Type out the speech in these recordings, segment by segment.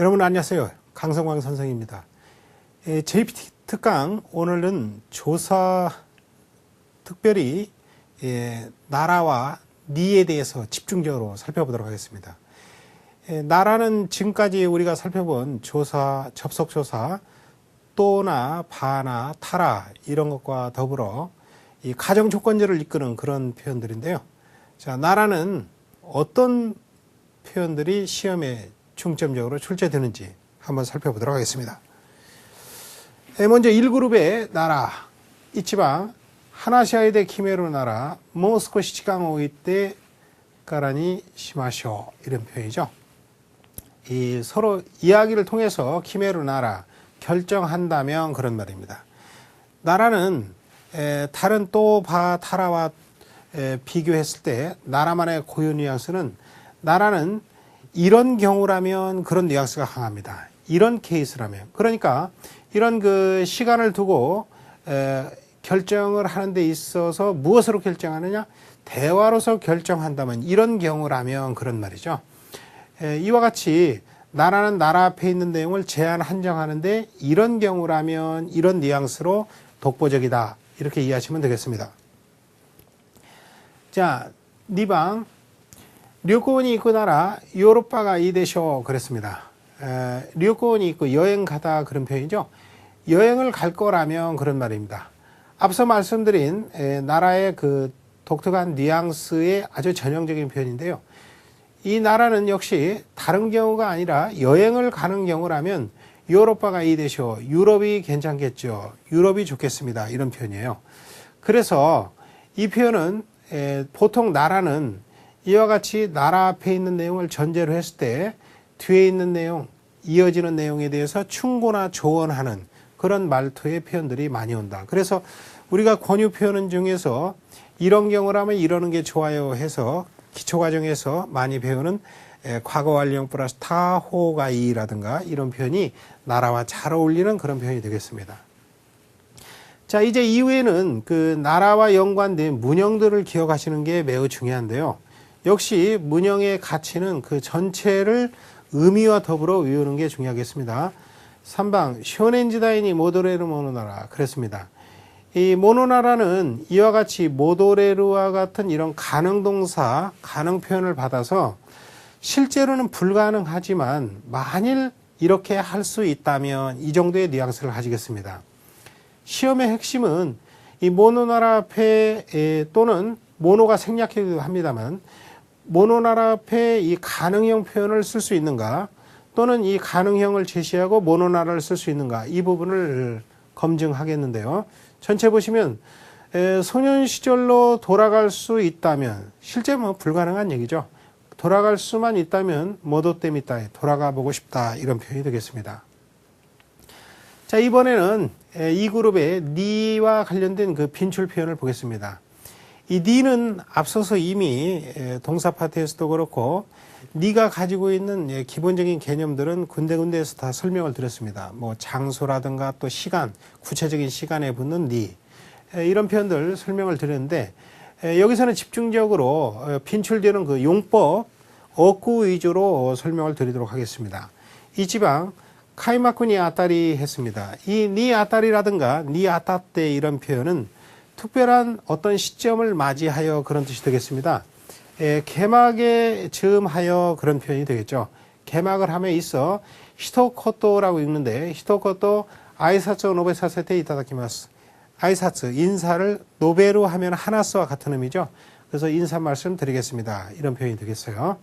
여러분 안녕하세요. 강성광 선생입니다. JPT 특강 오늘은 조사 특별히 나라와 니에 대해서 집중적으로 살펴보도록 하겠습니다. 나라는 지금까지 우리가 살펴본 조사, 접속조사, 또나 바나 타라 이런 것과 더불어 이 가정조건절을 이끄는 그런 표현들인데요. 자, 나라는 어떤 표현들이 시험에 중점적으로 출제되는지 한번 살펴보도록 하겠습니다. 먼저 1그룹의 나라, 이치방, 하나시아이데 키메로 나라, 모스코시 시간 오이때 가라니 시마쇼 이런 표현이죠. 이 서로 이야기를 통해서 키메로 나라, 결정한다면 그런 말입니다. 나라는 다른 또 바 타라와 비교했을 때 나라만의 고유 뉘앙스는 나라는 이런 경우라면 그런 뉘앙스가 강합니다. 이런 케이스라면. 그러니까 이런 그 시간을 두고 결정을 하는 데 있어서 무엇으로 결정하느냐? 대화로서 결정한다면 이런 경우라면 그런 말이죠. 이와 같이 나라는 나라 앞에 있는 내용을 제한 한정하는데 이런 경우라면 이런 뉘앙스로 독보적이다. 이렇게 이해하시면 되겠습니다. 자, 니방. 류코원이 있고 나라 요로빠가 이대쇼 그랬습니다. 류코원이 있고 여행 가다 그런 표현이죠. 여행을 갈 거라면 그런 말입니다. 앞서 말씀드린 나라의 그 독특한 뉘앙스의 아주 전형적인 표현인데요. 이 나라는 역시 다른 경우가 아니라 여행을 가는 경우라면 요로빠가 이대쇼 유럽이 괜찮겠죠. 유럽이 좋겠습니다. 이런 표현이에요. 그래서 이 표현은 보통 나라는 이와 같이 나라 앞에 있는 내용을 전제로 했을 때 뒤에 있는 내용, 이어지는 내용에 대해서 충고나 조언하는 그런 말투의 표현들이 많이 온다. 그래서 우리가 권유 표현 중에서 이런 경우라면 이러는 게 좋아요 해서 기초과정에서 많이 배우는 과거 완료형 플러스 타호가이라든가 이런 표현이 나라와 잘 어울리는 그런 표현이 되겠습니다. 자, 이제 이후에는 그 나라와 연관된 문형들을 기억하시는 게 매우 중요한데요. 역시 문형의 가치는 그 전체를 의미와 더불어 외우는 게 중요하겠습니다. 3방 쇼넨지다이니 모도레르 모노나라 그랬습니다. 이 모노나라는 이와 같이 모도레르와 같은 이런 가능동사, 가능 표현을 받아서 실제로는 불가능하지만 만일 이렇게 할 수 있다면 이 정도의 뉘앙스를 가지겠습니다. 시험의 핵심은 이 모노나라 앞에 또는 모노가 생략하기도 합니다만 모노나라 앞에 이 가능형 표현을 쓸 수 있는가 또는 이 가능형을 제시하고 모노나라를 쓸 수 있는가 이 부분을 검증하겠는데요. 전체 보시면 소년 시절로 돌아갈 수 있다면 실제 뭐 불가능한 얘기죠. 돌아갈 수만 있다면 모도때미따에 돌아가 보고 싶다 이런 표현이 되겠습니다. 자, 이번에는 이 그룹의 니와 관련된 그 빈출 표현을 보겠습니다. 이 니는 앞서서 이미 동사 파트에서도 그렇고 니가 가지고 있는 기본적인 개념들은 군데군데에서 다 설명을 드렸습니다. 뭐 장소라든가 또 시간, 구체적인 시간에 붙는 니 이런 표현들 설명을 드렸는데 여기서는 집중적으로 빈출되는 그 용법, 어구 위주로 설명을 드리도록 하겠습니다. 이 지방 카이마쿠니 아따리 했습니다. 이 니 아따리라든가 니 아따떼 이런 표현은 특별한 어떤 시점을 맞이하여 그런 뜻이 되겠습니다. 개막에 즈음하여 그런 표현이 되겠죠. 개막을 함에 있어 히토코토라고 읽는데 히토코토 아이사츠 노베사세테 이타다키마스. 아이사츠 인사를 노베로 하면 하나스와 같은 의미죠. 그래서 인사 말씀 드리겠습니다. 이런 표현이 되겠어요.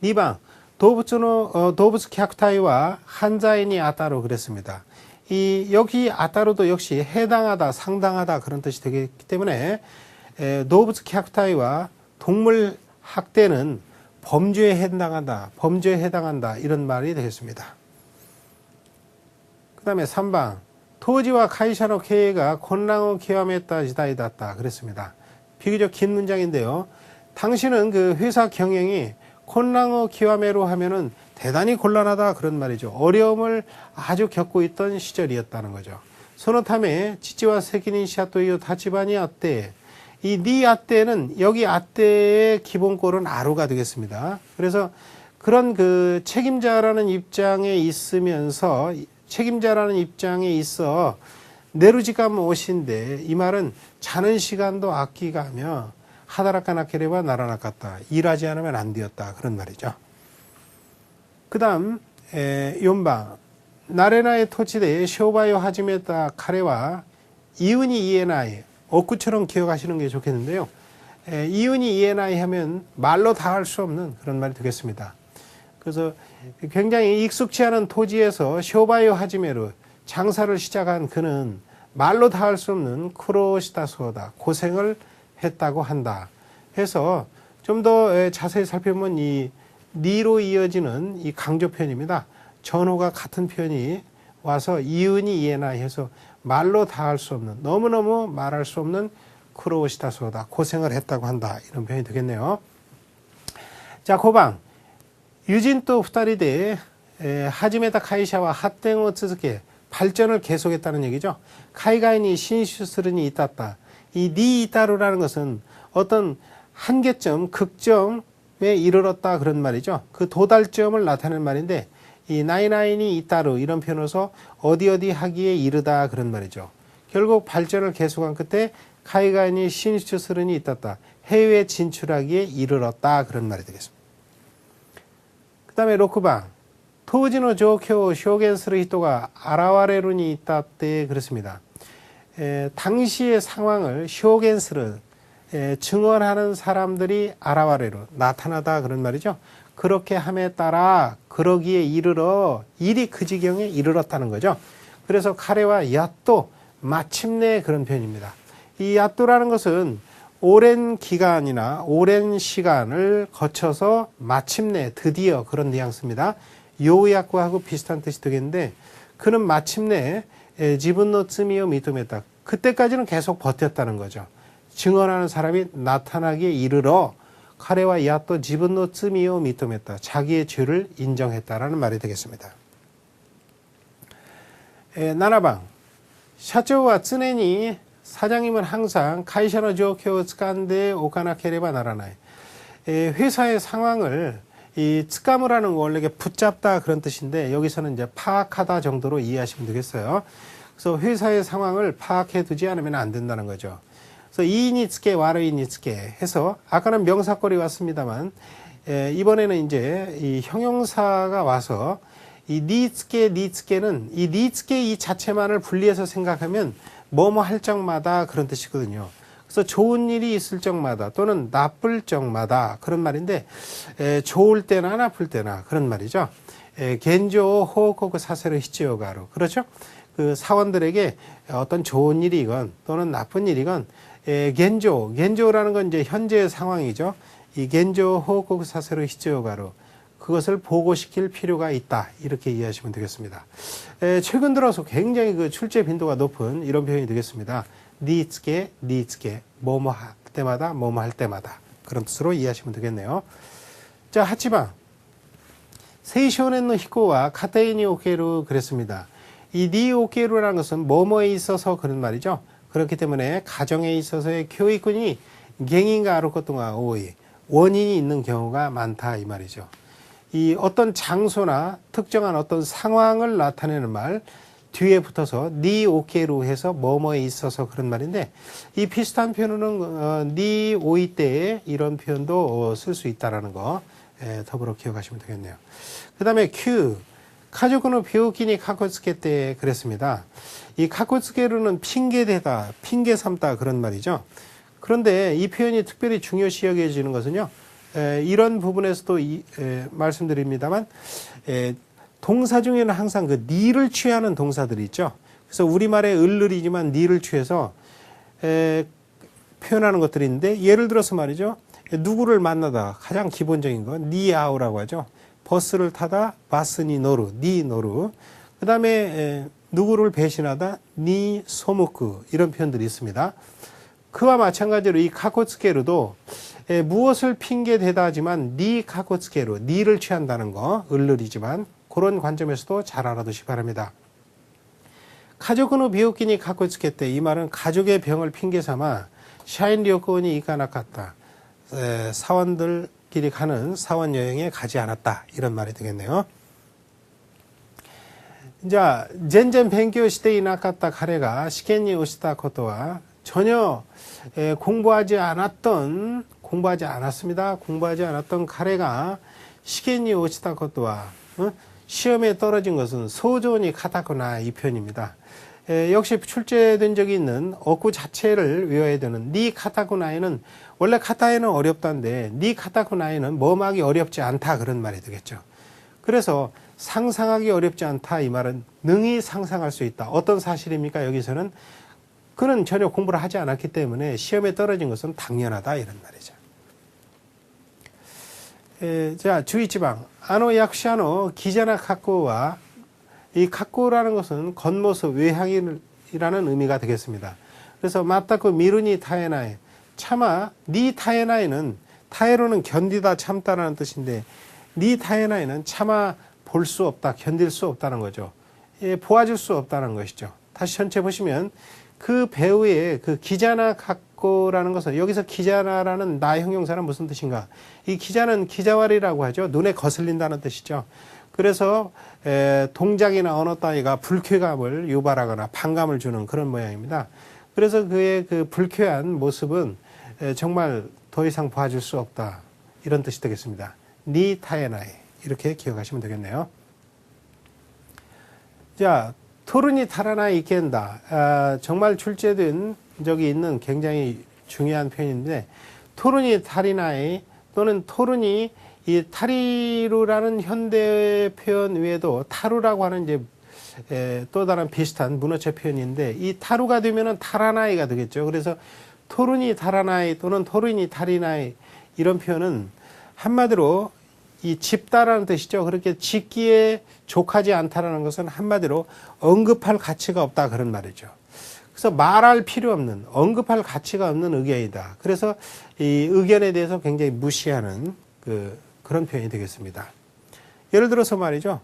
니방 도부츠 캬쿠타이와 한자인이 아따로 그랬습니다. 여기 아따로도 역시 해당하다, 상당하다 그런 뜻이 되기 때문에 도부츠 캬쿠타이와 동물 학대는 범죄에 해당한다, 범죄에 해당한다 이런 말이 되겠습니다. 그 다음에 3방 토지와 카이샤노 케이가 곤랑을 기함했다 지다이다다 그랬습니다. 비교적 긴 문장인데요. 당신은 그 회사 경영이 곤랑어 기와메로 하면은 대단히 곤란하다 그런 말이죠. 어려움을 아주 겪고 있던 시절이었다는 거죠. 소노타메 지치와 세기닌 시아토이요 다치바니 아떼 이 니 아떼는 여기 아떼의 기본꼴은 아루가 되겠습니다. 그래서 그런 그 책임자라는 입장에 있으면서 책임자라는 입장에 있어 내루지감 옷인데 이 말은 자는 시간도 아끼가며 하다라카나케레바 나라나갔다. 일하지 않으면 안 되었다. 그런 말이죠. 그 다음 연방 나레나의 토치대 쇼바요 하지메타 카레와 이은이 이에나이 억구처럼 기억하시는 게 좋겠는데요. 이은이 이에나이 하면 말로 다 할 수 없는 그런 말이 되겠습니다. 그래서 굉장히 익숙치 않은 토지에서 쇼바요 하지메로 장사를 시작한 그는 말로 다 할 수 없는 쿠로시다소다 고생을 했다고 한다. 해서 좀 더 자세히 살펴보면 이 니로 이어지는 이 강조 표현입니다. 전호가 같은 표현이 와서 이은이 이해나 해서 말로 다 할 수 없는 너무너무 말할 수 없는 쿠로시다소다 고생을 했다고 한다. 이런 표현이 되겠네요. 자, 고방 유진또 후다리데 하지메다 카이샤와 핫땡오 츠즈케 발전을 계속했다는 얘기죠. 카이가인이 신슈스른이 있다다. 이 니 이따루라는 것은 어떤 한계점, 극점에 이르렀다 그런 말이죠. 그 도달점을 나타내는 말인데 이 나이나인이 이따루 이런 표현으로서 어디 하기에 이르다 그런 말이죠. 결국 발전을 계속한 끝에 카이가인이 신슈스른이 있다다. 해외 진출하기에 이르렀다 그런 말이 되겠습니다. 그 다음에 로크방 토지노 조쿄 쇼겐스르 히토가 아라와레룬이 있다 때 그렇습니다. 당시의 상황을 쇼겐스르 증언하는 사람들이 아라와레로 나타나다 그런 말이죠. 그렇게 함에 따라 그러기에 이르러 일이 그 지경에 이르렀다는 거죠. 그래서 카레와 야또 마침내 그런 표현입니다. 이 야또라는 것은 오랜 기간이나 오랜 시간을 거쳐서 마침내 드디어 그런 뉘앙스입니다. 요약과하고 비슷한 뜻이 되겠는데 그는 마침내 지분노 츠미오 미토메다. 그때까지는 계속 버텼다는 거죠. 증언하는 사람이 나타나기에 이르러 카레와 야또 지분노 츠미오 미토메다. 자기의 죄를 인정했다라는 말이 되겠습니다. 나나방 샤초와 츠네니 사장님은 항상 카이샤노 조쿄 츠칸데 오카나케레바 나라나이 회사의 상황을 이 츠카무라는 원래 붙잡다 그런 뜻인데 여기서는 이제 파악하다 정도로 이해하시면 되겠어요. 그래서 회사의 상황을 파악해 두지 않으면 안 된다는 거죠. 그래서 이니츠케 와르이니츠케 해서 아까는 명사꼴이 왔습니다만 이번에는 이제 이 형용사가 와서 이 니츠케는 이 니츠케 이 자체만을 분리해서 생각하면 뭐뭐 할 적마다 그런 뜻이거든요. 그래서 좋은 일이 있을 적마다 또는 나쁠 적마다 그런 말인데 좋을 때나 나쁠 때나 그런 말이죠. 겐조 호코그 사세로 히치요가로 그렇죠? 그 사원들에게 어떤 좋은 일이건 또는 나쁜 일이건 겐조라는 건 이제 현재의 상황이죠. 이 겐조 호코그 사세로 히치요가로 그것을 보고시킬 필요가 있다 이렇게 이해하시면 되겠습니다. 최근 들어서 굉장히 그 출제 빈도가 높은 이런 표현이 되겠습니다. 니츠게 뭐뭐 할 때마다 뭐뭐 할 때마다 그런 뜻으로 이해하시면 되겠네요. 자, 하치방 세이쇼넨의 히코와 카테이니 오케루 그랬습니다. 이 니 오케루라는 것은 뭐뭐에 있어서 그런 말이죠. 그렇기 때문에 가정에 있어서의 교육군이 갱인가 아를 것도가 오이 원인이 있는 경우가 많다 이 말이죠. 이 어떤 장소나 특정한 어떤 상황을 나타내는 말 뒤에 붙어서 니 오케루 해서 뭐뭐에 있어서 그런 말인데 이 비슷한 표현은 니 오이 때에 이런 표현도 쓸 수 있다라는 거 더불어 기억하시면 되겠네요. 그 다음에 큐 가족은 비오키니 카코츠케 때 그랬습니다. 이 카코츠케루는 핑계대다, 핑계 삼다 그런 말이죠. 그런데 이 표현이 특별히 중요시 여겨지는 것은요. 이런 부분에서도 말씀드립니다만 동사 중에는 항상 그 니를 취하는 동사들이 있죠. 그래서 우리말의 을을이지만 니를 취해서 표현하는 것들이 있는데 예를 들어서 말이죠. 누구를 만나다 가장 기본적인 거 니아우라고 하죠. 버스를 타다 바스니 노루, 니 노루. 그 다음에 누구를 배신하다 니 소무크 이런 표현들이 있습니다. 그와 마찬가지로 이 카코츠케루도 무엇을 핑계대다 하지만 니 카코츠케루, 니를 취한다는 거 을을이지만 그런 관점에서도 잘 알아두시기 바랍니다. 가족은 비오키니 카코츠케 때 이 말은 가족의 병을 핑계 삼아 샤인 료코니 이카나카타 사원들 가족끼리 가는 사원 여행에 가지 않았다. 이런 말이 되겠네요. 자, 젠젠 벤교 시대에 나갔다 카레가 시켄니 오시다 코토와 전혀 공부하지 않았던 카레가 시켄니 오시다 코토와 시험에 떨어진 것은 소존이 카타쿠나 이 표현입니다. 역시 출제된 적이 있는 어구 자체를 외워야 되는 니 카타쿠나이는 원래 카타에는 어렵다는데 니 카타쿠나이는 뭐하기 어렵지 않다 그런 말이 되겠죠. 그래서 상상하기 어렵지 않다 이 말은 능히 상상할 수 있다. 어떤 사실입니까? 여기서는 그는 전혀 공부를 하지 않았기 때문에 시험에 떨어진 것은 당연하다 이런 말이죠. 자, 주의지방 아노 약시아노 기자나 카코와 이 카코라는 것은 겉모습 외향이라는 의미가 되겠습니다. 그래서 맞다고 미루니 타에나이 차마 니 타에나이는 타에로는 견디다 참다라는 뜻인데 니 타에나이는 차마 볼 수 없다 견딜 수 없다는 거죠. 보아줄 수 없다는 것이죠. 다시 전체 보시면 그 배우의 그 기자나 카코라는 것은 여기서 기자나라는 나 형용사는 무슨 뜻인가? 이 기자는 기자왈이라고 하죠. 눈에 거슬린다는 뜻이죠. 그래서 동작이나 언어 따위가 불쾌감을 유발하거나 반감을 주는 그런 모양입니다. 그래서 그의 그 불쾌한 모습은 정말 더 이상 봐줄 수 없다 이런 뜻이 되겠습니다. 니 타에나이 이렇게 기억하시면 되겠네요. 자, 토르니 타라나 이켄다. 정말 출제된 적이 있는 굉장히 중요한 표현인데 토르니 타리나이 또는 토르니 이 타리루라는 현대 표현 외에도 타루라고 하는 이제 또 다른 비슷한 문어체 표현인데 이 타루가 되면은 타라나이가 되겠죠. 그래서 토르니 타라나이 또는 토르니 타리나이 이런 표현은 한마디로 이 집다라는 뜻이죠. 그렇게 짓기에 족하지 않다라는 것은 한마디로 언급할 가치가 없다 그런 말이죠. 그래서 말할 필요 없는 언급할 가치가 없는 의견이다. 그래서 이 의견에 대해서 굉장히 무시하는 그런 표현이 되겠습니다. 예를 들어서 말이죠.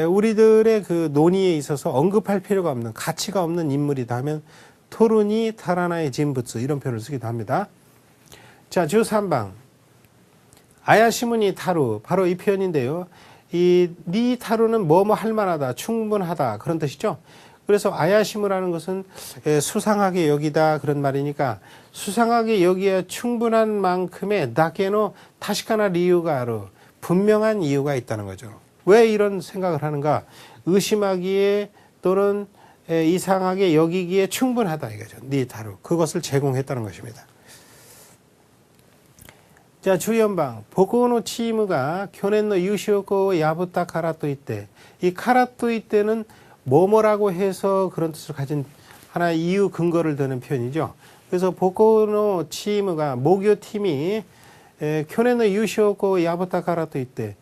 우리들의 그 논의에 있어서 언급할 필요가 없는 가치가 없는 인물이다 하면 토르니 타라나의 진부츠 이런 표현을 쓰기도 합니다. 자, 주 3방 아야시무니 타루 바로 이 표현인데요. 이 니 타루는 뭐뭐 할 만하다, 충분하다 그런 뜻이죠. 그래서 아야시무라는 것은 수상하게 여기다 그런 말이니까 수상하게 여기에 충분한 만큼의 다케노 타시카나 리유가 아루 분명한 이유가 있다는 거죠. 왜 이런 생각을 하는가? 의심하기에 또는 이상하게 여기기에 충분하다 이거죠. 니 타루 그것을 제공했다는 것입니다. 자, 주연방 보코노 치무가 교넨노 유시오코 야부타 카라토 이때 이 카라토 이때는 뭐뭐라고 해서 그런 뜻을 가진 하나의 이유 근거를 드는 표현이죠. 그래서 보코노 치무가 모교팀이 교넨노 유시오코 야부타 카라토 이때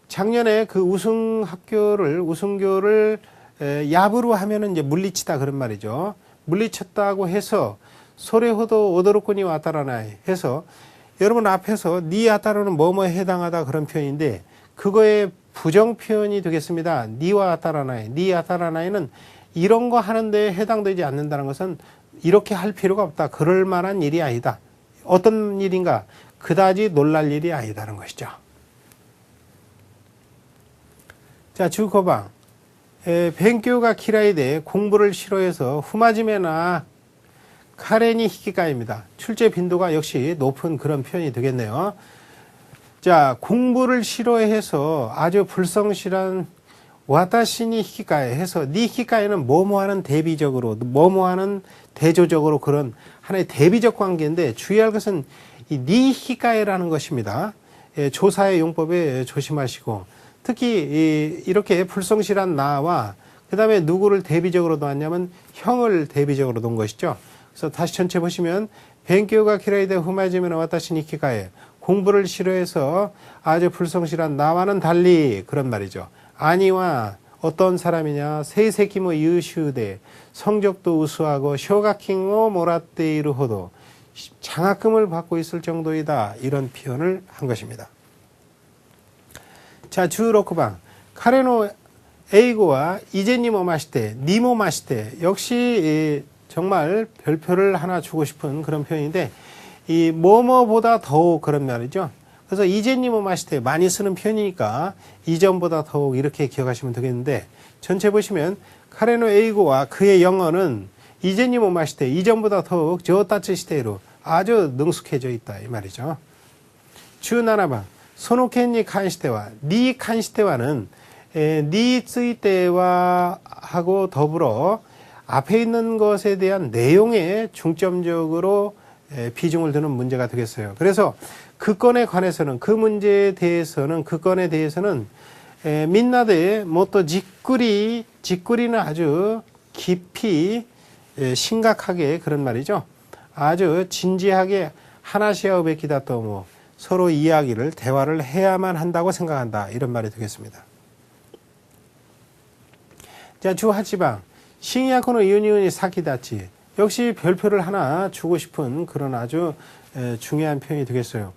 작년에 그 우승교를 야부로 하면은 이제 물리치다 그런 말이죠. 물리쳤다고 해서 소레호도 오도로코니 와타라나이 해서 여러분 앞에서 니 아따로는 뭐뭐에 해당하다 그런 표현인데 그거의 부정 표현이 되겠습니다. 니와 아따라나이. 니 아따라나이는 이런 거 하는데 해당되지 않는다는 것은 이렇게 할 필요가 없다. 그럴 만한 일이 아니다. 어떤 일인가? 그다지 놀랄 일이 아니다는 것이죠. 자, 주거방. 벤교가 키라이데 공부를 싫어해서 후마지메나 카레니 히키가입니다. 출제 빈도가 역시 높은 그런 표현이 되겠네요. 자, 공부를 싫어해서 아주 불성실한 와타시니 히키가에 해서 니 히키가에는 뭐뭐하는 대비적으로 뭐뭐하는 대조적으로 그런 하나의 대비적 관계인데 주의할 것은 이 니 히키가에라는 것입니다. 조사의 용법에 조심하시고 특히 이렇게 불성실한 나와 그 다음에 누구를 대비적으로 놓았냐면 형을 대비적으로 놓은 것이죠. 그래서 다시 전체 보시면 벤교가 키라이데 후마지면 와타시니 히키가에 공부를 싫어해서 아주 불성실한 나와는 달리 그런 말이죠. 아니와 어떤 사람이냐 세세키모 유슈데 성적도 우수하고 쇼가킹오 모라테이루 호도 장학금을 받고 있을 정도이다 이런 표현을 한 것입니다. 자, 주6방 카레노 에이고와 이제니모 마시테 니모 마시테 역시 정말 별표를 하나 주고 싶은 그런 표현인데 이 뭐뭐보다 더욱 그런 말이죠. 그래서 이제니모 마시테 많이 쓰는 편이니까 이전보다 더욱 이렇게 기억하시면 되겠는데 전체 보시면 카레노 에이고와 그의 영어는 이제니모 마시테 이전보다 더욱 저따츠 시테로 아주 능숙해져 있다 이 말이죠. 주7번 소노켄니 칸시테와 니 칸시테와는 니 쓰이테와 하고 더불어 앞에 있는 것에 대한 내용에 중점적으로 비중을 두는 문제가 되겠어요. 그래서 그 건에 관해서는 그 문제에 대해서는 그 건에 대해서는 민나데 모토 직구리는 아주 깊이 심각하게 그런 말이죠. 아주 진지하게 하나시아우 베키다 또 뭐 서로 이야기를 대화를 해야만 한다고 생각한다 이런 말이 되겠습니다. 자, 주8방 싱야코노 유니온이 사키다치 역시 별표를 하나 주고 싶은 그런 아주 중요한 표현이 되겠어요.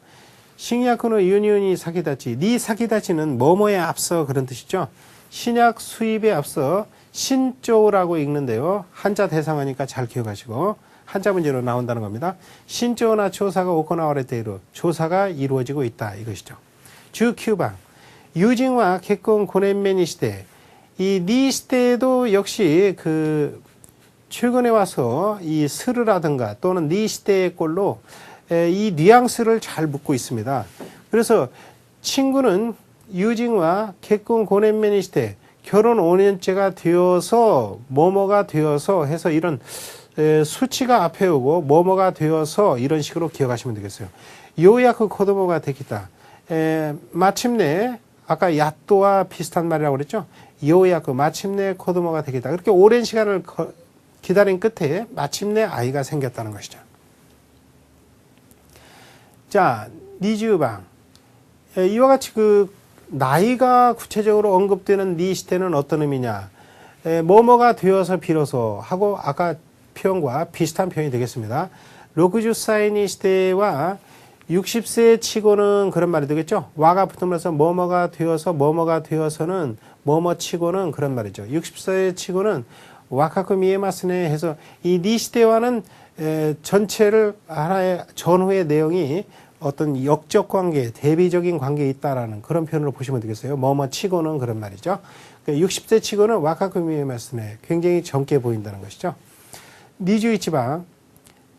싱야코노 유니온이 사키다치 니 사키다치는 뭐뭐에 앞서 그런 뜻이죠. 신약 수입에 앞서 신조라고 읽는데요. 한자 대상어니까 잘 기억하시고 한자 문제로 나온다는 겁니다. 신조나 조사가 오코나와레테이로 조사가 이루어지고 있다 이것이죠. 주 9방 유징와 개콘 고넨메니 시대 이 니 시대에도 역시 그 최근에 와서 이 스르라든가 또는 니 시대의 꼴로 이 뉘앙스를 잘 묻고 있습니다. 그래서 친구는 유징와 개콘 고넨메니 시대 결혼 5년째가 되어서 뭐뭐가 되어서 해서 이런 수치가 앞에 오고 뭐뭐가 되어서 이런 식으로 기억하시면 되겠어요. 요야크 코도모가 되겠다. 마침내 아까 야또와 비슷한 말이라고 그랬죠. 요야크 마침내 코도모가 되겠다. 그렇게 오랜 시간을 기다린 끝에 마침내 아이가 생겼다는 것이죠. 자, 니즈방 이와 같이 그 나이가 구체적으로 언급되는 니 시대는 어떤 의미냐. 뭐뭐가 되어서 비로소 하고 아까 표현과 비슷한 표현이 되겠습니다. 60歳니 시대와 60세 치고는 그런 말이 되겠죠. 와가 붙으면서 뭐뭐가 되어서는 뭐뭐 치고는 그런 말이죠. 60세 치고는 와카쿠 미에마스네 해서 이 니 시대와는 전체를 하나의 전후의 내용이 어떤 역적 관계, 대비적인 관계에 있다라는 그런 표현으로 보시면 되겠어요. 뭐뭐 치고는 그런 말이죠. 60세 치고는 와카쿠 미에마스네 굉장히 젊게 보인다는 것이죠. 니주이치방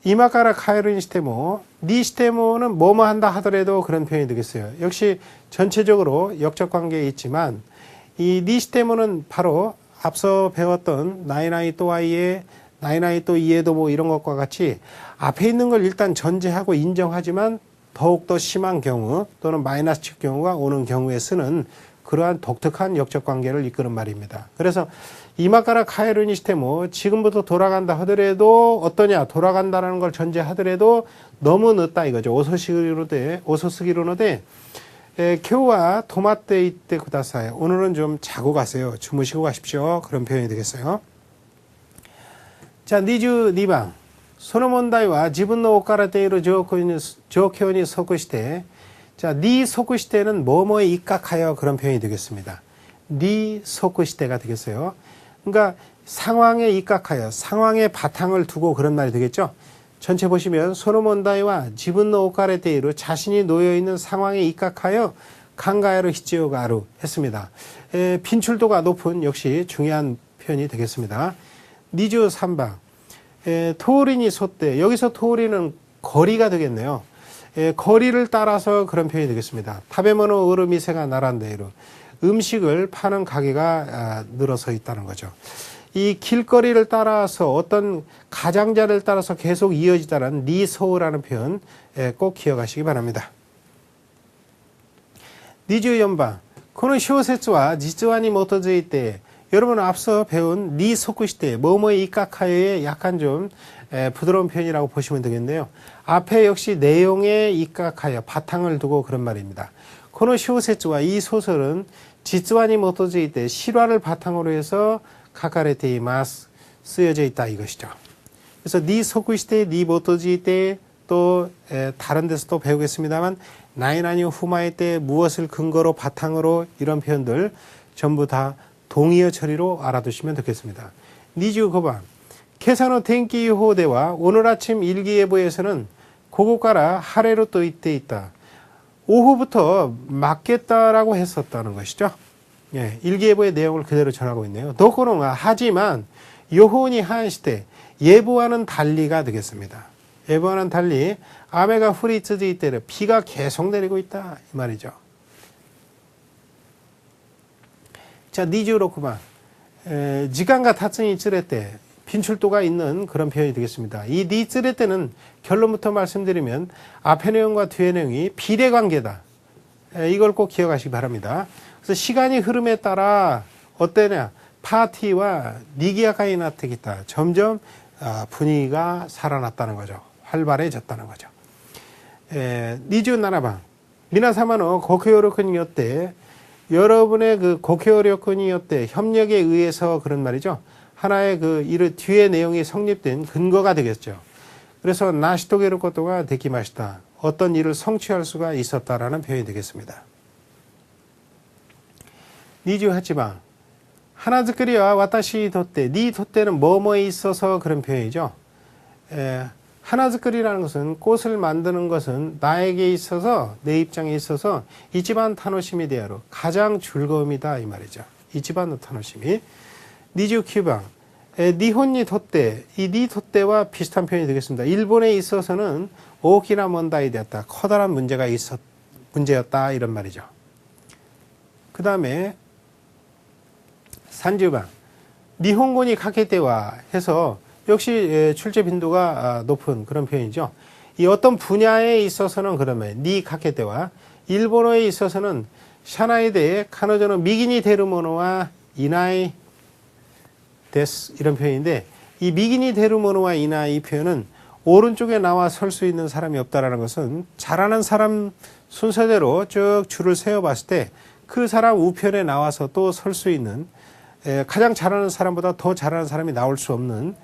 이마카라 카에르니 시테모 니 시테모는 뭐뭐 한다 하더라도 그런 표현이 되겠어요. 역시 전체적으로 역적 관계에 있지만 이 니 시테모는 바로 앞서 배웠던 나이나이 또아이의 나이나이 또 이에도 뭐 이런 것과 같이 앞에 있는 걸 일단 전제하고 인정하지만 더욱더 심한 경우 또는 마이너스측 경우가 오는 경우에 쓰는 그러한 독특한 역적 관계를 이끄는 말입니다. 그래서 이마카라 카에르니 시테모 지금부터 돌아간다 하더라도 어떠냐 돌아간다라는 걸 전제하더라도 너무 늦다 이거죠. 오소스기로노데 교와 토마테 이때 구다사이 오늘은 좀 자고 가세요. 주무시고 가십시오. 그런 표현이 되겠어요. 자, 니주 니방 소노몬다이와 지분노 오카라테이로 조교니 소쿠시테 자, 니 소쿠시테는 뭐뭐에 입각하여 그런 표현이 되겠습니다. 니 소쿠시테가 되겠어요. 그러니까 상황에 입각하여 상황에 바탕을 두고 그런 말이 되겠죠. 전체 보시면 소노몬다이와 지분노 오카레테이로 자신이 놓여있는 상황에 입각하여 강가에로 히치오가루 했습니다. 빈출도가 높은 역시 중요한 표현이 되겠습니다. 니주 3방 토리니 소떼 여기서 토리는 거리가 되겠네요. 거리를 따라서 그런 표현이 되겠습니다. 타베모노 으르미세가 나란데이로 음식을 파는 가게가 늘어서 있다는 거죠. 이 길거리를 따라서 어떤 가장자를 따라서 계속 이어지다는 니소라는 표현 꼭 기억하시기 바랍니다. 니주 연방 코노 쇼세츠와 지츠와니 모토즈이때 여러분 앞서 배운 니 소쿠시테 뭐뭐에 입각하여의 약간 좀 부드러운 표현이라고 보시면 되겠네요. 앞에 역시 내용에 입각하여 바탕을 두고 그런 말입니다. 코노 쇼세츠와 이 소설은 지츠와니 모토즈이때 실화를 바탕으로 해서 카카레테이마스 쓰여져 있다 이것이죠. 그래서 니 소쿠시테 니 모토즈이때 또 다른 데서 또 배우겠습니다만 나이나니 후마이 때 무엇을 근거로 바탕으로 이런 표현들 전부 다 동의어 처리로 알아두시면 되겠습니다. 니주 9번 케사노 텐키 호대와 오늘 아침 일기예보에서는 고고가라 하레로 또 이때 있다. 오후부터 맞겠다라고 했었다는 것이죠. 예, 일기예보의 내용을 그대로 전하고 있네요. 도코노가 하지만 요혼이 한시대 예보와는 달리가 되겠습니다. 예보와는 달리 아메가 후리츠지 이때는 비가 계속 내리고 있다 이 말이죠. 자, 26번 지간과 타츠니 쯔레 때 빈출도가 있는 그런 표현이 되겠습니다. 이 니쯔레 때는 결론부터 말씀드리면 앞의 내용과 뒤의 내용이 비례관계다. 이걸 꼭 기억하시기 바랍니다. 그래서 시간이 흐름에 따라 어때냐 파티와 니기야카이 나타기다. 점점 분위기가 살아났다는 거죠. 활발해졌다는 거죠. 27번 미나사마노 고쿄요로쿠니요때 여러분의 그 고쿄요로쿠니요때 협력에 의해서 그런 말이죠. 하나의 그 이르 뒤의 내용이 성립된 근거가 되겠죠. 그래서 나시토게르 것도가 데키마시다. 어떤 일을 성취할 수가 있었다라는 표현이 되겠습니다. 28번 하나즈크리와 와타시 도떼 니 도떼는 뭐뭐에 있어서 그런 표현이죠. 하나즈크리라는 것은 꽃을 만드는 것은 나에게 있어서 내 입장에 있어서 이치반 타노시미 대하로 가장 즐거움이다 이 말이죠. 이치반 타노시미. 29번 니혼니 도떼 이 니 도떼와 비슷한 표현이 되겠습니다. 일본에 있어서는 오키나 먼다이 되었다. 커다란 문제였다 이런 말이죠. 그 다음에 30번 니혼고니 카케테와 해서 역시 출제 빈도가 높은 그런 표현이죠. 이 어떤 분야에 있어서는 그러면 니 카케테와 일본어에 있어서는 샤나이데 카노조는 미기니 데르모노와 이나이 데스 이런 표현인데 이 미기니 데르모노와 이나이 표현은 오른쪽에 나와 설 수 있는 사람이 없다라는 것은 잘하는 사람 순서대로 쭉 줄을 세워봤을 때 그 사람 우편에 나와서 또 설 수 있는 가장 잘하는 사람보다 더 잘하는 사람이 나올 수 없는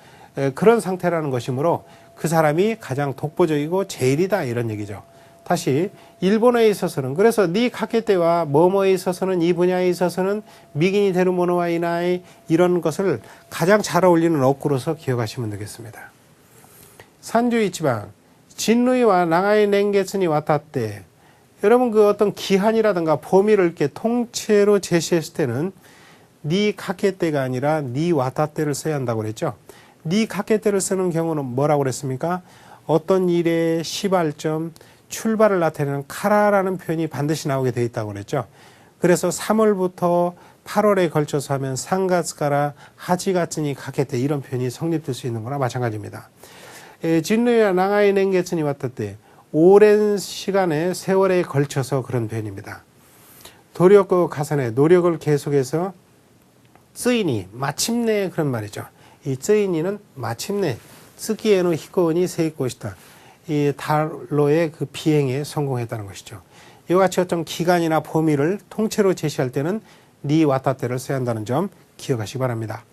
그런 상태라는 것이므로 그 사람이 가장 독보적이고 제일이다 이런 얘기죠. 다시 일본어에 있어서는 그래서 니 카케테와 뭐뭐에 있어서는 이 분야에 있어서는 미기니 데르모노와 이나이 이런 것을 가장 잘 어울리는 어구로서 기억하시면 되겠습니다. 산주 이치방 진루이와 나가이 랭게츠니 와타때 여러분 그 어떤 기한이라든가 범위를 이렇게 통째로 제시했을 때는 니 카케테가 아니라 니 와타테를 써야 한다고 그랬죠. 니 카케테를 쓰는 경우는 뭐라고 그랬습니까? 어떤 일의 시발점, 출발을 나타내는 카라라는 표현이 반드시 나오게 되어 있다고 그랬죠. 그래서 3월부터 8월에 걸쳐서 하면 상가츠카라 하지가츠니 카케테 이런 표현이 성립될 수 있는 거나 마찬가지입니다. 진루야 나가이 랭게츠니 왔다때 오랜 시간의 세월에 걸쳐서 그런 표현입니다. 도력과 가산에 노력을 계속해서 쓰이니 마침내 그런 말이죠. 이 쓰이니는 마침내 쓰기에는 히코니 세이꽃이다. 이 달로의 그 비행에 성공했다는 것이죠. 이와 같이 어떤 기간이나 범위를 통째로 제시할 때는 니 와타테를 써야 한다는 점 기억하시기 바랍니다.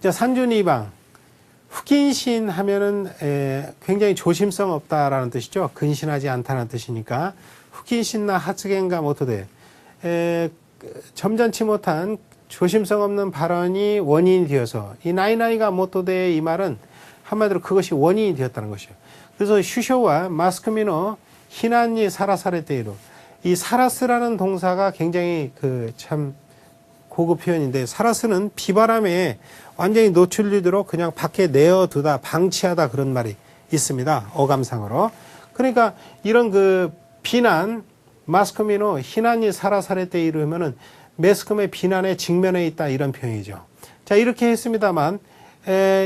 자, 산준이방 후킨신 하면은 굉장히 조심성 없다라는 뜻이죠. 근신하지 않다는 뜻이니까 후킨신나 하츠겐가 모토데 점잖지 못한 조심성 없는 발언이 원인이 되어서 이 나이나이가 모토데 이 말은 한마디로 그것이 원인이 되었다는 것이에요. 그래서 슈쇼와 마스크미노 히난이 사라사레테이로 이 사라스라는 동사가 굉장히 그 참 고급 표현인데 사라스는 비바람에 완전히 노출되도록 그냥 밖에 내어두다 방치하다 그런 말이 있습니다. 어감상으로. 그러니까 이런 그 비난 마스크미노 히난이 사라사레테이로 하면은 매스컴의 비난에 직면해 있다 이런 표현이죠. 자 이렇게 했습니다만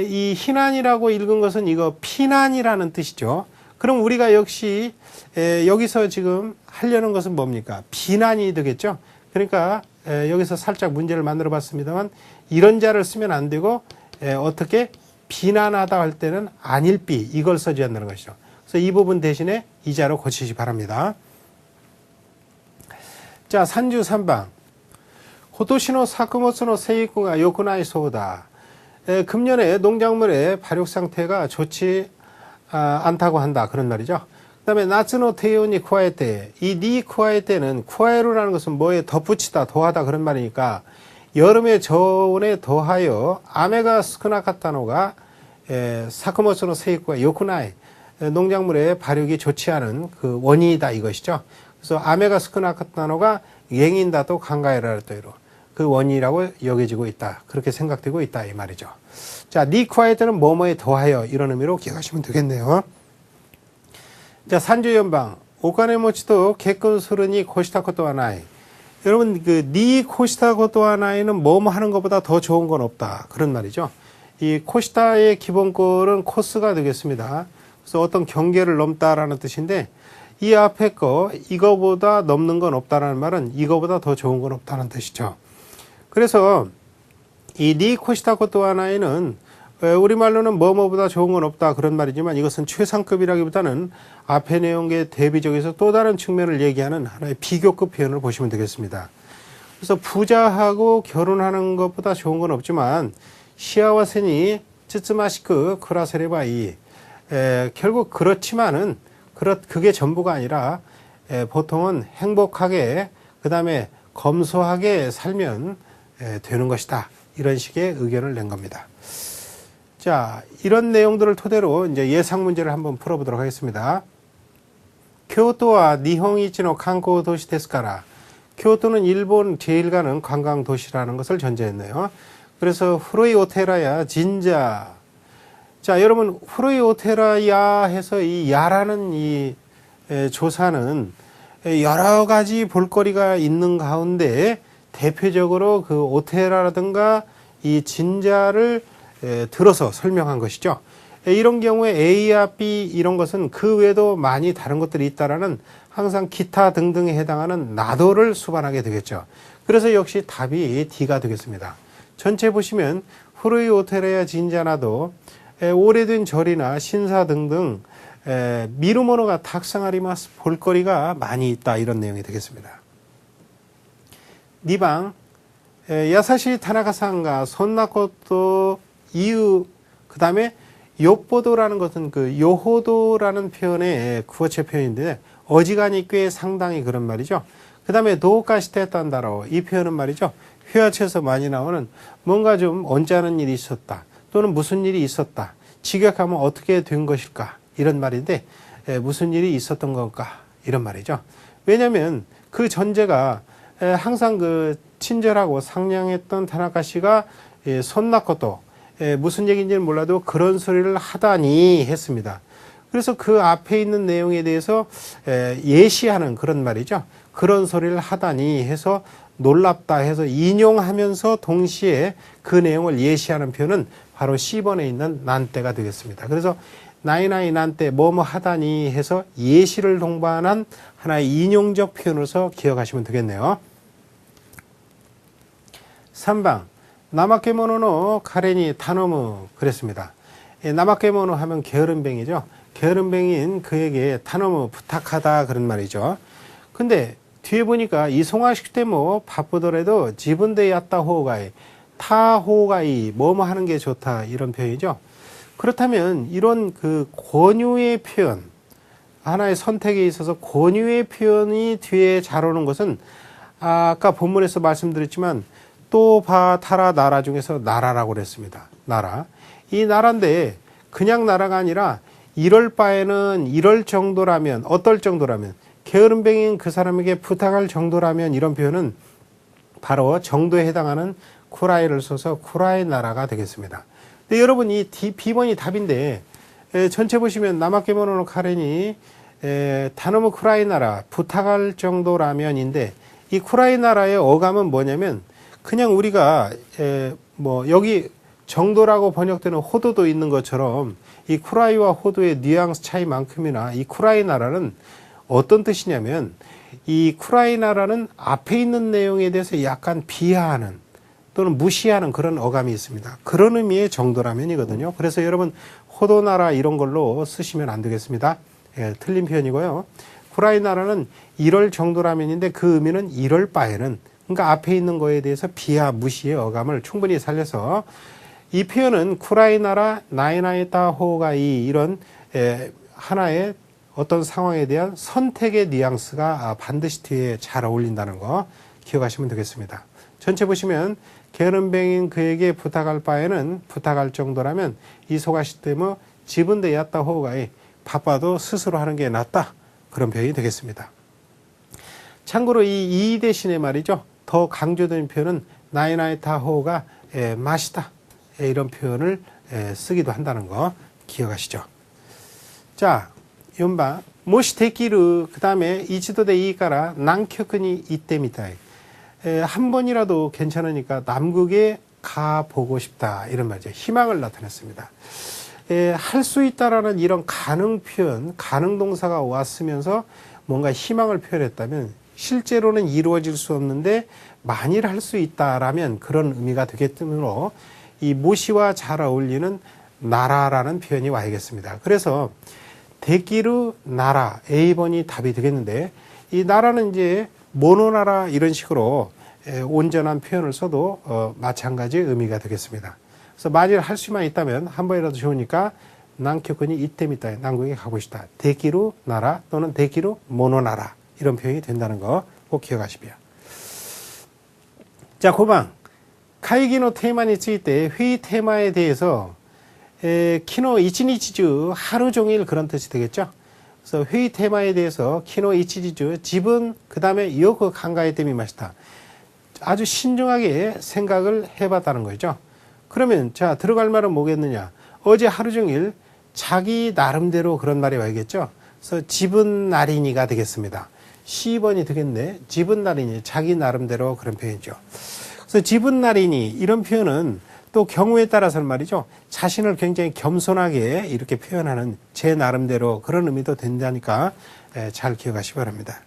이 희난이라고 읽은 것은 이거 피난이라는 뜻이죠. 그럼 우리가 역시 여기서 지금 하려는 것은 뭡니까? 비난이 되겠죠. 그러니까 여기서 살짝 문제를 만들어 봤습니다만 이런 자를 쓰면 안 되고 어떻게 비난하다 할 때는 안일비 이걸 써줘야 한다는 것이죠. 그래서 이 부분 대신에 이 자로 고치시기 바랍니다. 자 산주 3방 고토시노 사쿠모츠노 세이쿠가 요쿠나이 소다. 금년에 농작물의 발육 상태가 좋지 않다고 한다 그런 말이죠. 그 다음에 나츠노 테이오니 쿠아에테 이 니 쿠아에테는 쿠아에루라는 것은 뭐에 덧붙이다 더하다 그런 말이니까 여름의 저온에 더하여 아메가 스쿠나카타노가 사쿠모츠노 세이쿠가 요쿠나이 농작물의 발육이 좋지 않은 그 원인이다 이것이죠. 그래서 아메가 스크나카타노가 갱인다도 강가에라르토이로 그 원인이라고 여겨지고 있다. 그렇게 생각되고 있다 이 말이죠. 자, 니콰에트는 뭐뭐에 더하여 이런 의미로 기억하시면 되겠네요. 자, 산주연방 오카네모치도 개끔 소르니 코시타코토 하나이. 여러분 그 니 코시타코토 하나이는 뭐뭐 하는 것보다 더 좋은 건 없다 그런 말이죠. 이 코시타의 기본꼴은 코스가 되겠습니다. 그래서 어떤 경계를 넘다라는 뜻인데 이 앞에 거 이거보다 넘는 건 없다라는 말은 이거보다 더 좋은 건 없다는 뜻이죠. 그래서 이 니 코시타코토 하나이는 우리말로는 뭐뭐보다 좋은 건 없다 그런 말이지만 이것은 최상급이라기보다는 앞에 내용의 대비적에서 또 다른 측면을 얘기하는 하나의 비교급 표현을 보시면 되겠습니다. 그래서 부자하고 결혼하는 것보다 좋은 건 없지만 시아와세니 쯔쯔마시크 크라세레바이 결국 그렇지만은 그게 전부가 아니라 보통은 행복하게 그 다음에 검소하게 살면 되는 것이다 이런 식의 의견을 낸 겁니다. 자, 이런 내용들을 토대로 이제 예상 문제를 한번 풀어보도록 하겠습니다. 교토와 니홍이치노 관광 도시 데스카라. 교토는 일본 제일 가는 관광 도시라는 것을 전제했네요. 그래서 후루이 오테라야 진자. 자, 여러분 후루이 오테라야 해서 이 야라는 이 조사는 여러 가지 볼거리가 있는 가운데 대표적으로 그 오테라라든가 이 진자를 들어서 설명한 것이죠. 이런 경우에 A와 B 이런 것은 그 외에도 많이 다른 것들이 있다라는 항상 기타 등등에 해당하는 나도를 수반하게 되겠죠. 그래서 역시 답이 D가 되겠습니다. 전체 보시면 후루이 오테라야 진자나도 오래된 절이나 신사 등등 미루모노가 탁상아리마스 볼거리가 많이 있다 이런 내용이 되겠습니다. 니방 야사시 타나카상가 손나코토 이유 그 다음에 요뽀도라는 것은 그 요호도라는 표현의 구어체 표현인데 어지간히 꽤 상당히 그런 말이죠. 그 다음에 도카시테탄다로 이 표현은 말이죠. 회화체에서 많이 나오는 뭔가 좀 언짢은 일이 있었다 또는 무슨 일이 있었다 직역하면 어떻게 된 것일까 이런 말인데 무슨 일이 있었던 건가 이런 말이죠. 왜냐하면 그 전제가 항상 그 친절하고 상냥했던 타나카 씨가 손나코토 무슨 얘기인지는 몰라도 그런 소리를 하다니 했습니다. 그래서 그 앞에 있는 내용에 대해서 예시하는 그런 말이죠. 그런 소리를 하다니 해서 놀랍다 해서 인용하면서 동시에 그 내용을 예시하는 표현은 바로 C번에 있는 난때가 되겠습니다. 그래서 나이나이 난때 뭐뭐 하다니 해서 예시를 동반한 하나의 인용적 표현으로서 기억하시면 되겠네요. 3방 나마케모노노 카레니 타노무 그랬습니다. 나마케모노 하면 게으름뱅이죠. 게으름뱅이인 그에게 타노무 부탁하다 그런 말이죠. 근데 뒤에 보니까 이송화식 때 뭐 바쁘더라도 지분대 야따 호가이 타 호가이 뭐뭐 하는 게 좋다 이런 표현이죠. 그렇다면 이런 그 권유의 표현 하나의 선택에 있어서 권유의 표현이 뒤에 잘 오는 것은 아까 본문에서 말씀드렸지만 또 타라 나라 중에서 나라라고 그랬습니다. 나라. 이 나라인데 그냥 나라가 아니라 이럴 바에는 이럴 정도라면 어떨 정도라면 게으름뱅이인 그 사람에게 부탁할 정도라면 이런 표현은 바로 정도에 해당하는 쿠라이를 써서 쿠라이 나라가 되겠습니다. 근데 여러분 이 B번이 답인데 전체 보시면 나마케모노노 카레니 타노무 쿠라이 나라 부탁할 정도라면인데 이 쿠라이 나라의 어감은 뭐냐면 그냥 우리가 뭐 여기 정도라고 번역되는 호도도 있는 것처럼 이 쿠라이와 호도의 뉘앙스 차이만큼이나 이 쿠라이 나라는 어떤 뜻이냐면 이 쿠라이 나라는 앞에 있는 내용에 대해서 약간 비하하는 또는 무시하는 그런 어감이 있습니다. 그런 의미의 정도라면이거든요. 그래서 여러분 호도 나라 이런 걸로 쓰시면 안 되겠습니다. 틀린 표현이고요. 쿠라이 나라는 이럴 정도라면인데 그 의미는 이럴 바에는 그러니까 앞에 있는 거에 대해서 비하 무시의 어감을 충분히 살려서 이 표현은 쿠라이 나라 나이나이타 호가이 이런 하나의 어떤 상황에 대한 선택의 뉘앙스가 반드시 뒤에 잘 어울린다는 거 기억하시면 되겠습니다. 전체 보시면 게으름뱅인 그에게 부탁할 바에는 부탁할 정도라면 이소가시 때문에 지분대 야따 호가이 바빠도 스스로 하는 게 낫다. 그런 표현이 되겠습니다. 참고로 이 대신에 말이죠. 더 강조된 표현은 나이나이타호가 맛이다. 이런 표현을 쓰기도 한다는 거 기억하시죠. 자, 연방 모시 데키르 그 다음에 이치도데 이까라 난큐크니 이때미다. 한 번이라도 괜찮으니까 남극에 가보고 싶다. 이런 말이죠. 희망을 나타냈습니다. 할 수 있다라는 이런 가능 표현, 가능 동사가 왔으면서 뭔가 희망을 표현했다면 실제로는 이루어질 수 없는데 만일 할 수 있다라면 그런 의미가 되겠으므로 이 모시와 잘 어울리는 나라라는 표현이 와야겠습니다. 그래서 데키르 나라 A번이 답이 되겠는데 이 나라는 이제 모노나라 이런 식으로 온전한 표현을 써도 마찬가지 의미가 되겠습니다. 그래서 만일 할 수만 있다면 한 번이라도 좋으니까 난큐군이 이때미다 남극에 가고 싶다. 데키르 나라 또는 데키르 모노나라 이런 표현이 된다는 거 꼭 기억하시고요. 자, 5번 카이기노 테마니 쓰이때 회의 테마에 대해서 키노 이치니치주 하루 종일 그런 뜻이 되겠죠. 그래서 회의 테마에 대해서 키노 이치니주 지분 그 다음에 요코 간가에 때미 마시다. 아주 신중하게 생각을 해봤다는 거죠. 그러면 자 들어갈 말은 뭐겠느냐. 어제 하루 종일 자기 나름대로 그런 말이 와야겠죠. 그래서 지분 나리니가 되겠습니다. 10번이 되겠네. 지분 나리니 자기 나름대로 그런 표현이죠. 그래서 지분 나리니 이런 표현은 또 경우에 따라서는 말이죠. 자신을 굉장히 겸손하게 이렇게 표현하는 제 나름대로 그런 의미도 된다니까 잘 기억하시기 바랍니다.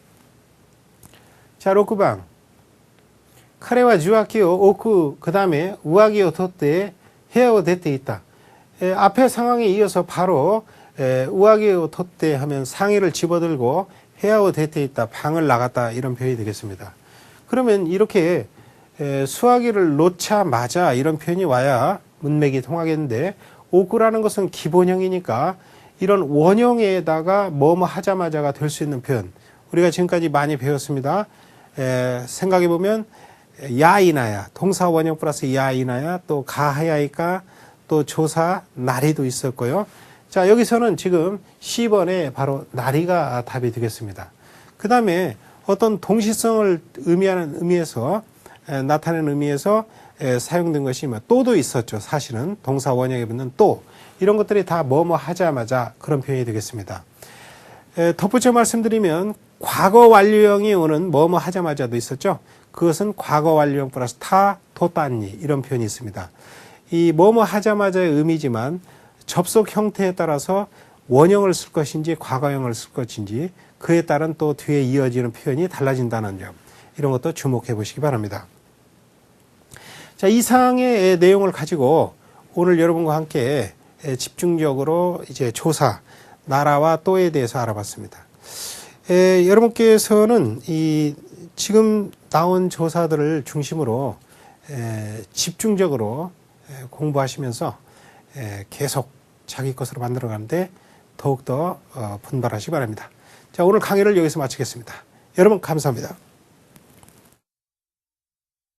자, 6번. 카레와 주아키오 오쿠 그 다음에 우아기오 토때 헤어 데때 있다. 앞에 상황에 이어서 바로 우아기오 토때 하면 상의를 집어들고 헤어 데때 있다. 방을 나갔다. 이런 표현이 되겠습니다. 그러면 이렇게 수화기를 놓자마자 이런 표현이 와야 문맥이 통하겠는데 오쿠라는 것은 기본형이니까 이런 원형에다가 뭐뭐 하자마자가 될 수 있는 표현 우리가 지금까지 많이 배웠습니다. 생각해보면 야이나야 동사 원형 플러스 야이나야 또 가하야이까 또 조사 나리도 있었고요. 자, 여기서는 지금 10번에 바로 나리가 답이 되겠습니다. 그 다음에 어떤 동시성을 의미하는 의미에서 나타내는 의미에서 사용된 것이 또도 있었죠. 사실은 동사 원형에 붙는 또 이런 것들이 다 뭐뭐 하자마자 그런 표현이 되겠습니다. 덧붙여 말씀드리면 과거 완료형이 오는 뭐뭐 하자마자도 있었죠. 그것은 과거 완료형 플러스 타, 토따니 이런 표현이 있습니다. 이 뭐뭐 하자마자의 의미지만 접속 형태에 따라서 원형을 쓸 것인지 과거형을 쓸 것인지 그에 따른 또 뒤에 이어지는 표현이 달라진다는 점 이런 것도 주목해 보시기 바랍니다. 자, 이상의 내용을 가지고 오늘 여러분과 함께 집중적으로 이제 조사, 나라와 또에 대해서 알아봤습니다. 여러분께서는 이 지금 나온 조사들을 중심으로 집중적으로 공부하시면서 계속 자기 것으로 만들어가는데 더욱더 분발하시기 바랍니다. 자, 오늘 강의를 여기서 마치겠습니다. 여러분 감사합니다.